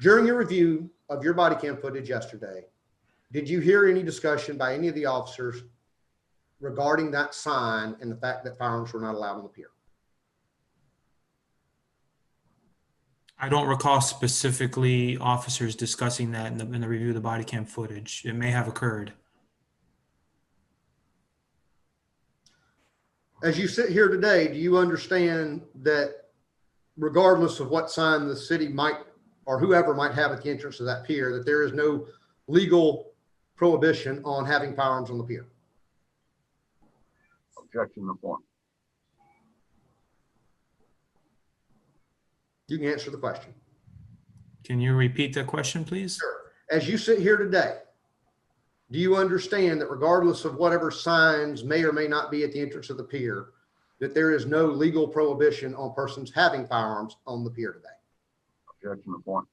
During your review of your body cam footage yesterday, did you hear any discussion by any of the officers regarding that sign and the fact that firearms were not allowed on the pier? I don't recall specifically officers discussing that in the review of the body cam footage. It may have occurred. As you sit here today, do you understand that regardless of what sign the city might or whoever might have at the entrance to that pier, that there is no legal prohibition on having firearms on the pier? Objection to form. You can answer the question. Can you repeat the question, please? Sure. As you sit here today, do you understand that regardless of whatever signs may or may not be at the entrance of the pier, that there is no legal prohibition on persons having firearms on the pier today? Objection to form.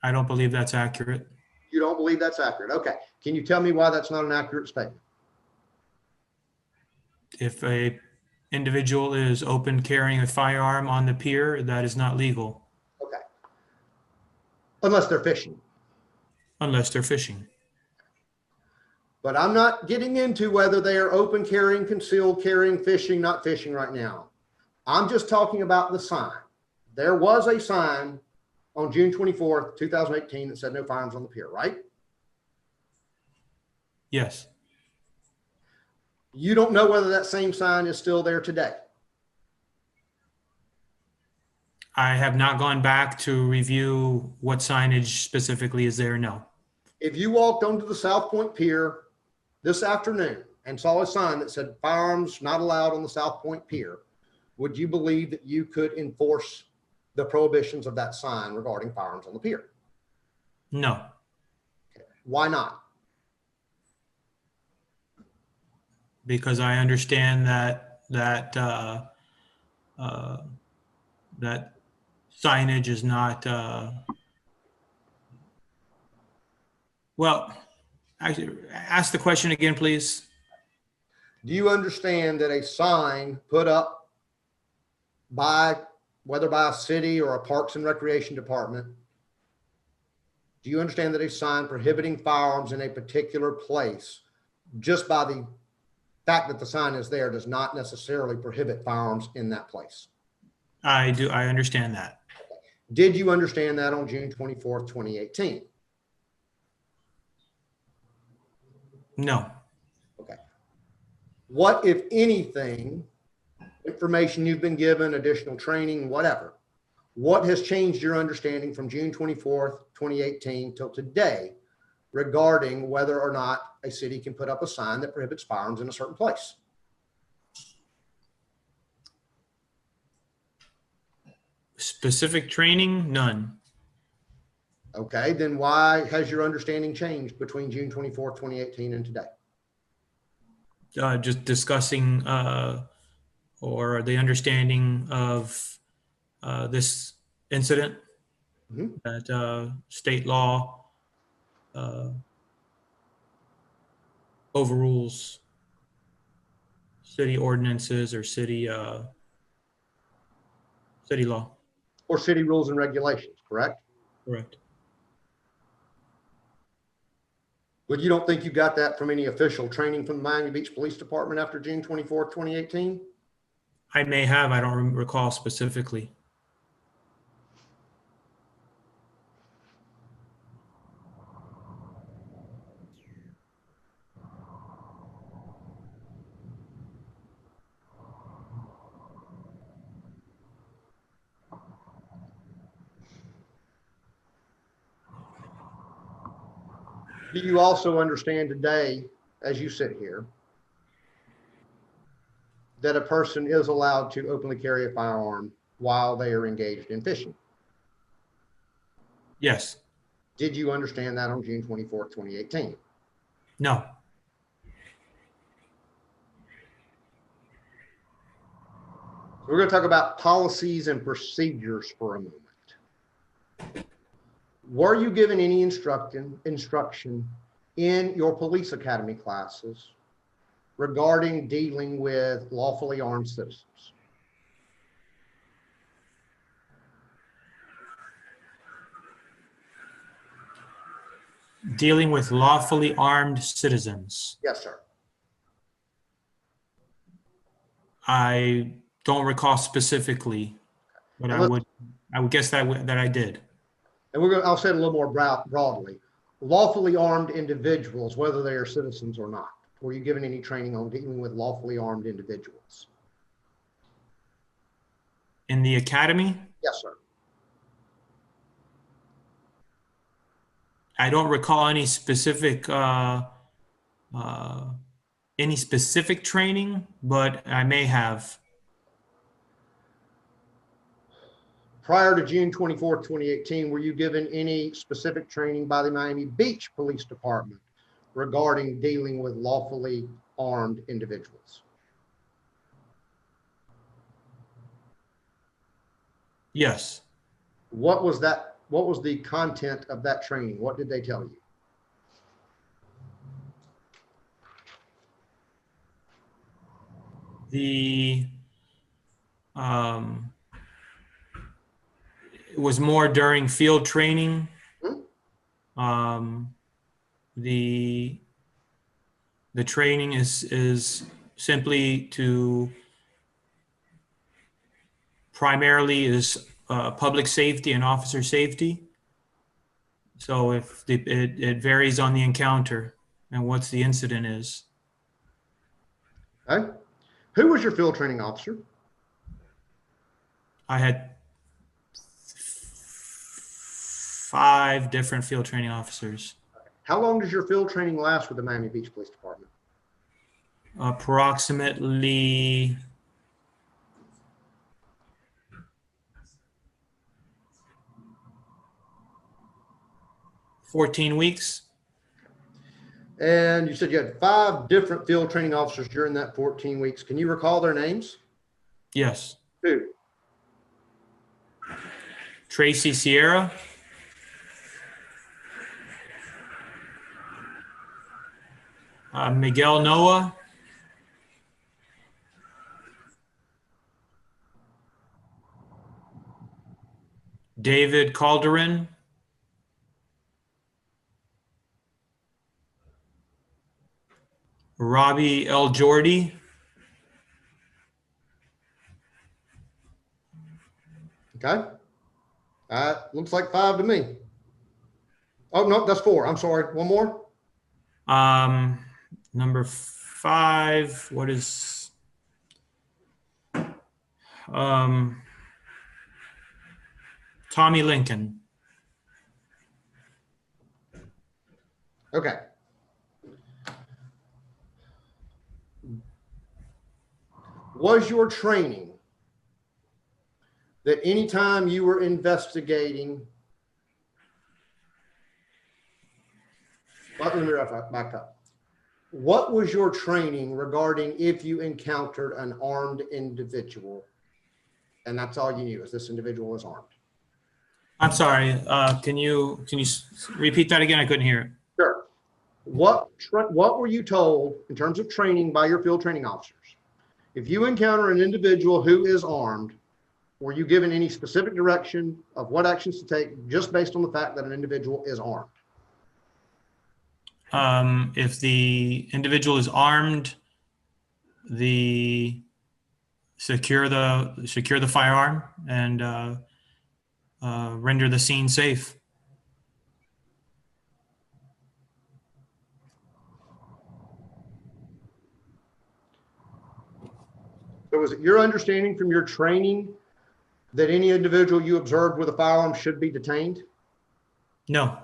I don't believe that's accurate. You don't believe that's accurate? Okay. Can you tell me why that's not an accurate statement? If a individual is open carrying a firearm on the pier, that is not legal. Okay. Unless they're fishing. Unless they're fishing. But I'm not getting into whether they are open carrying, concealed carrying, fishing, not fishing right now. I'm just talking about the sign. There was a sign on June 24th, 2018 that said no firearms on the pier, right? Yes. You don't know whether that same sign is still there today. I have not gone back to review what signage specifically is there, no. If you walked onto the South Point Pier this afternoon and saw a sign that said firearms not allowed on the South Point Pier, would you believe that you could enforce the prohibitions of that sign regarding firearms on the pier? No. Okay. Why not? Because I understand that signage is not well. Actually, ask the question again, please. Do you understand that a sign put up by, whether by a city or a Parks and Recreation Department, do you understand that a sign prohibiting firearms in a particular place, just by the fact that the sign is there, does not necessarily prohibit firearms in that place? I do. I understand that. Did you understand that on June 24th, 2018? No. Okay. What, if anything, information you've been given, additional training, whatever, what has changed your understanding from June 24th, 2018 till today regarding whether or not a city can put up a sign that prohibits firearms in a certain place? Specific training? None. Okay, then why has your understanding changed between June 24th, 2018 and today? Just discussing or the understanding of this incident, that state law overrules city ordinances or city law. Or city rules and regulations, correct? Correct. But you don't think you got that from any official training from the Miami Beach Police Department after June 24th, 2018? I may have. I don't recall specifically. Do you also understand today, as you sit here, that a person is allowed to openly carry a firearm while they are engaged in fishing? Yes. Did you understand that on June 24th, 2018? No. We're going to talk about policies and procedures for a moment. Were you given any instruction in your police academy classes regarding dealing with lawfully armed citizens? Dealing with lawfully armed citizens. Yes, sir. I don't recall specifically, but I would guess that I did. And I'll say it a little more broadly. Lawfully armed individuals, whether they are citizens or not. Were you given any training on dealing with lawfully armed individuals? In the academy, Yes, sir. I don't recall any specific training, but I may have. Prior to June 24th, 2018, were you given any specific training by the Miami Beach Police Department regarding dealing with lawfully armed individuals? Yes. What was that? What was the content of that training? What did they tell you? It was more during field training. Hmm? The training is simply to primarily is public safety and officer safety. So if it varies on the encounter and what's the incident is. Okay. Who was your field training officer? I had 5 different field training officers. How long does your field training last with the Miami Beach Police Department? Approximately 14 weeks. And you said you had 5 different field training officers during that 14 weeks. Can you recall their names? Yes. Who? Tracy Sierra, Miguel Noah, David Calderon, Robbie L. Jordy, Okay. Looks like 5 to me. Oh, no, that's 4. I'm sorry. One more. number 5, what is, Tommy Lincoln. Okay. Was your training that anytime you were investigating, let me back up. What was your training regarding if you encountered an armed individual and that's all you knew is this individual is armed? I'm sorry. Can you repeat that again? I couldn't hear it. Sure. What were you told in terms of training by your field training officers? If you encounter an individual who is armed, were you given any specific direction of what actions to take just based on the fact that an individual is armed? If the individual is armed, secure the firearm and render the scene safe. So was it your understanding from your training that any individual you observed with a firearm should be detained? No.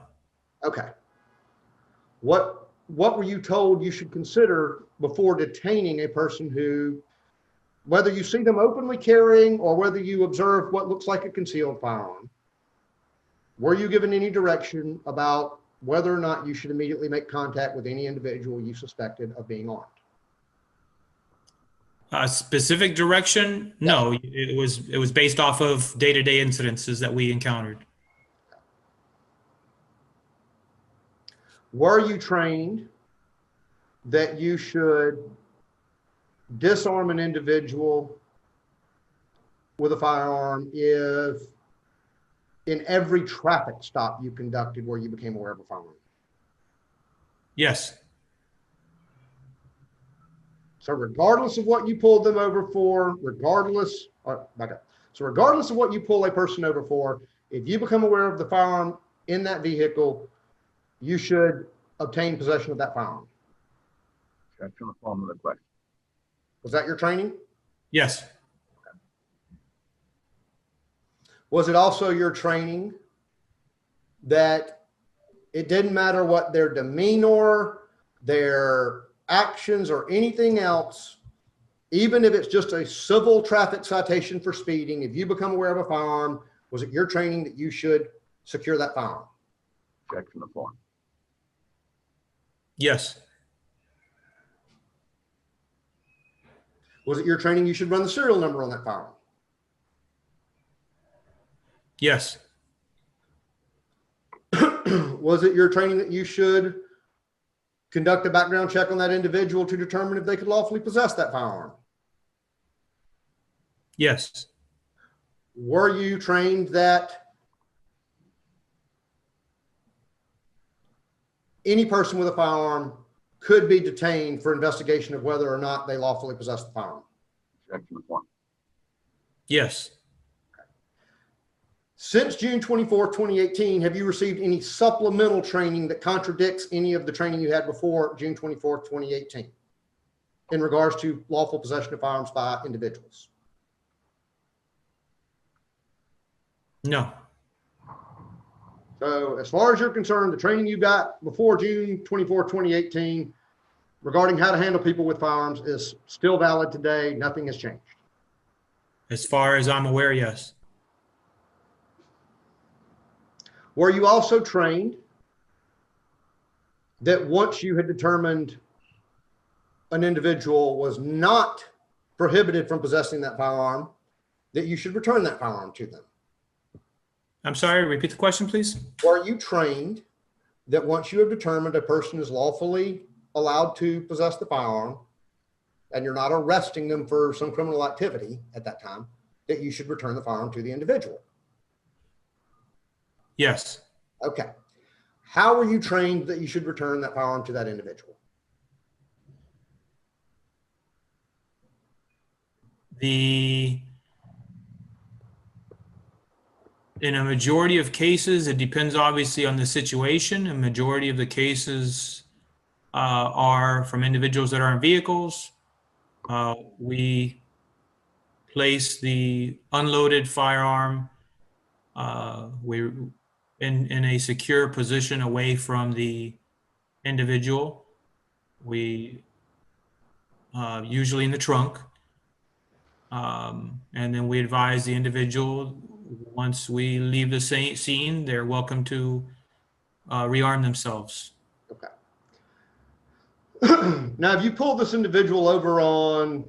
Okay. What were you told you should consider before detaining a person who, whether you see them openly carrying or whether you observe what looks like a concealed firearm, were you given any direction about whether or not you should immediately make contact with any individual you suspected of being armed? A specific direction? No, it was based off of day-to-day incidences that we encountered. Were you trained that you should disarm an individual with a firearm in every traffic stop you conducted where you became aware of a firearm? Yes. So regardless of what you pulled them over for, so regardless of what you pull a person over for, if you become aware of the firearm in that vehicle, you should obtain possession of that firearm. Objection to the form of the question. Was that your training? Yes. Was it also your training that it didn't matter what their demeanor, their actions, or anything else, even if it's just a civil traffic citation for speeding, if you become aware of a firearm, was it your training that you should secure that firearm? Objection to the form. Yes. Was it your training you should run the serial number on that firearm? Yes. Was it your training that you should conduct a background check on that individual to determine if they could lawfully possess that firearm? Yes. Were you trained that any person with a firearm could be detained for investigation of whether or not they lawfully possess the firearm? Objection to the form. Yes. Since June 24th, 2018, have you received any supplemental training that contradicts any of the training you had before June 24th, 2018 in regards to lawful possession of firearms by individuals? No. So as far as you're concerned, the training you got before June 24th, 2018 regarding how to handle people with firearms is still valid today. Nothing has changed. As far as I'm aware, yes. Were you also trained that once you had determined an individual was not prohibited from possessing that firearm, that you should return that firearm to them? I'm sorry, repeat the question, please. Were you trained that once you have determined a person is lawfully allowed to possess the firearm and you're not arresting them for some criminal activity at that time, that you should return the firearm to the individual? Yes. Okay. How were you trained that you should return that firearm to that individual? In a majority of cases, it depends obviously on the situation. A majority of the cases are from individuals that are in vehicles. We place the unloaded firearm in a secure position away from the individual. We usually in the trunk. And then we advise the individual, once we leave the scene, they're welcome to rearm themselves. Okay. Now, if you pull this individual over on,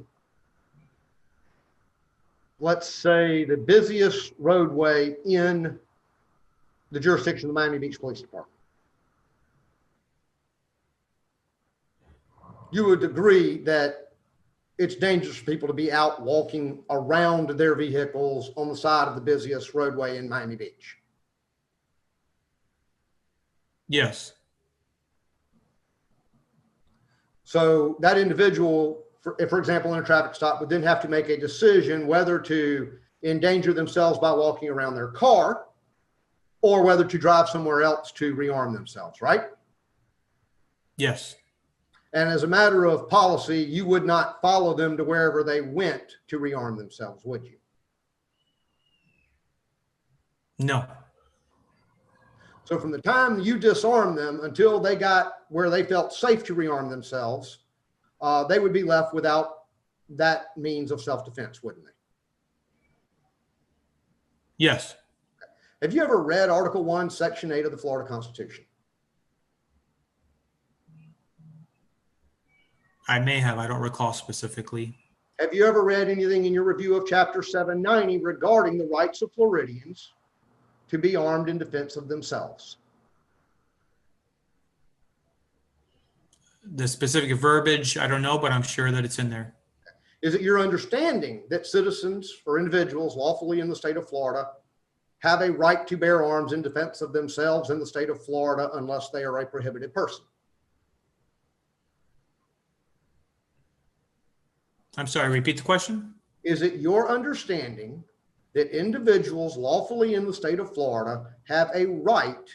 let's say, the busiest roadway in the jurisdiction of the Miami Beach Police Department, you would agree that it's dangerous for people to be out walking around their vehicles on the side of the busiest roadway in Miami Beach? Yes. So that individual, for example, in a traffic stop, would then have to make a decision whether to endanger themselves by walking around their car or whether to drive somewhere else to rearm themselves, right? Yes. And as a matter of policy, you would not follow them to wherever they went to rearm themselves, would you? No. So from the time you disarm them until they got where they felt safe to rearm themselves, they would be left without that means of self-defense, wouldn't they? Yes. Have you ever read Article 1, Section 8 of the Florida Constitution? I may have. I don't recall specifically. Have you ever read anything in your review of Chapter 790 regarding the rights of Floridians to be armed in defense of themselves? The specific verbiage, I don't know, but I'm sure that it's in there. Is it your understanding that citizens or individuals lawfully in the state of Florida have a right to bear arms in defense of themselves in the state of Florida unless they are a prohibited person? I'm sorry, repeat the question? Is it your understanding that individuals lawfully in the state of Florida have a right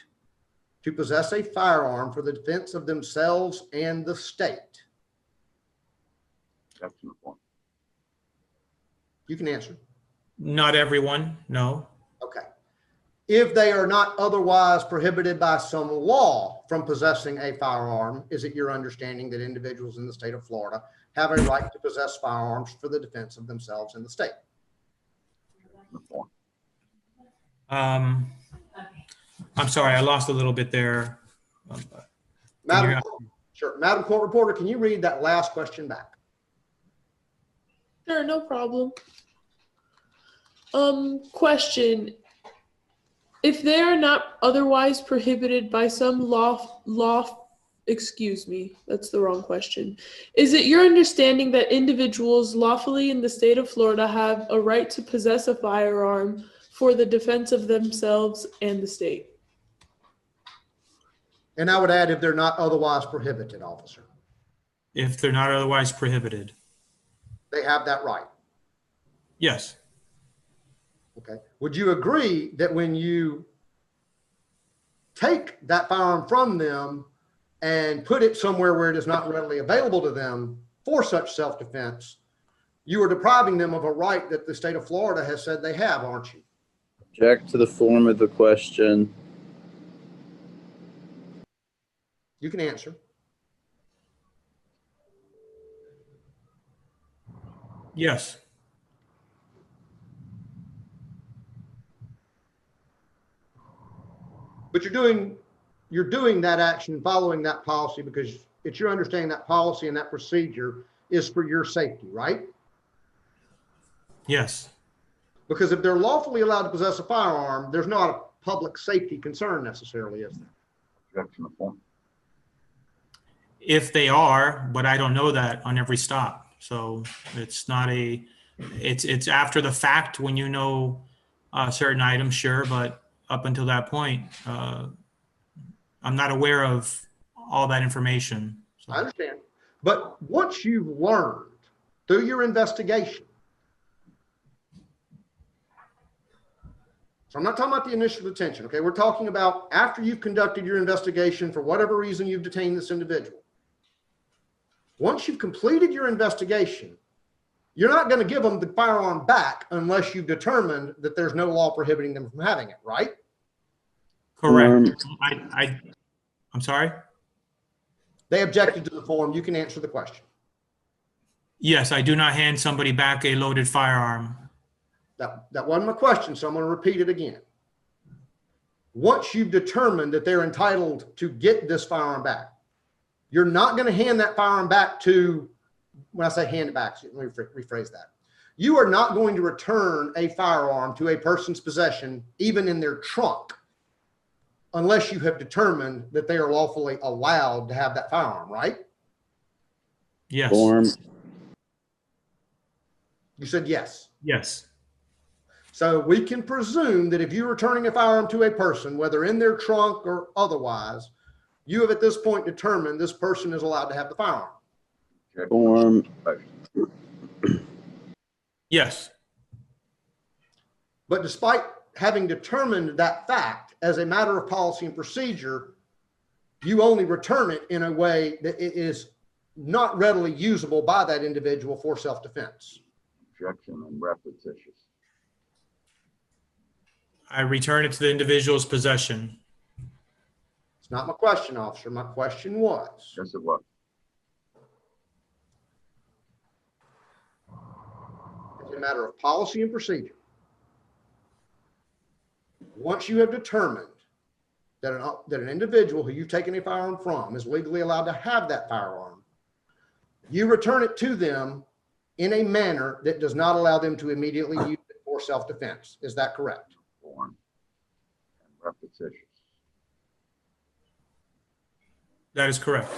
to possess a firearm for the defense of themselves and the state? Objection to the form. You can answer. Not everyone, no. Okay. If they are not otherwise prohibited by some law from possessing a firearm, is it your understanding that individuals in the state of Florida have a right to possess firearms for the defense of themselves and the state? The form. I'm sorry, I lost a little bit there. Madam, sure. Madam Court Reporter, can you read that last question back? Sure, no problem. Question. If they are not otherwise prohibited by some excuse me, that's the wrong question. Is it your understanding that individuals lawfully in the state of Florida have a right to possess a firearm for the defense of themselves and the state? And I would add, if they're not otherwise prohibited, officer, If they're not otherwise prohibited. they have that right. Yes, Okay. Would you agree that when you take that firearm from them and put it somewhere where it is not readily available to them for such self-defense, you are depriving them of a right that the state of Florida has said they have, aren't you? Object to the form of the question. You can answer. yes, But you're doing that action, following that policy, because it's your understanding that policy and that procedure is for your safety, right? yes, Because if they're lawfully allowed to possess a firearm, there's not a public safety concern necessarily, is there? Objection to the form. if they are, but I don't know that on every stop. So it's not it's after the fact when you know certain items, sure, but up until that point, I'm not aware of all that information. So, I understand. But once you've learned through your investigation, so I'm not talking about the initial detention, okay? We're talking about after you've conducted your investigation, for whatever reason you've detained this individual. Once you've completed your investigation, you're not going to give them the firearm back unless you've determined that there's no law prohibiting them from having it, right? correct. I'm sorry. They objected to the form. You can answer the question. Yes, I do not hand somebody back a loaded firearm. That wasn't my question, so I'm going to repeat it again. Once you've determined that they're entitled to get this firearm back, you're not going to hand that firearm back to, when I say hand it back, let me rephrase that. You are not going to return a firearm to a person's possession, even in their trunk, unless you have determined that they are lawfully allowed to have that firearm, right? Yes. Form. You said yes. Yes. So we can presume that if you're returning a firearm to a person, whether in their trunk or otherwise, you have at this point determined this person is allowed to have the firearm. Objection Form. to the question. Yes. But despite having determined that fact as a matter of policy and procedure, you only return it in a way that it is not readily usable by that individual for self-defense. Objection and repetitious. I return it to the individual's possession. It's not my question, officer. My question was, Yes, it was. as a matter of policy and procedure, once you have determined that an individual who you've taken a firearm from is legally allowed to have that firearm, you return it to them in a manner that does not allow them to immediately use it for self-defense. Is that correct? Form and repetitious. That is correct.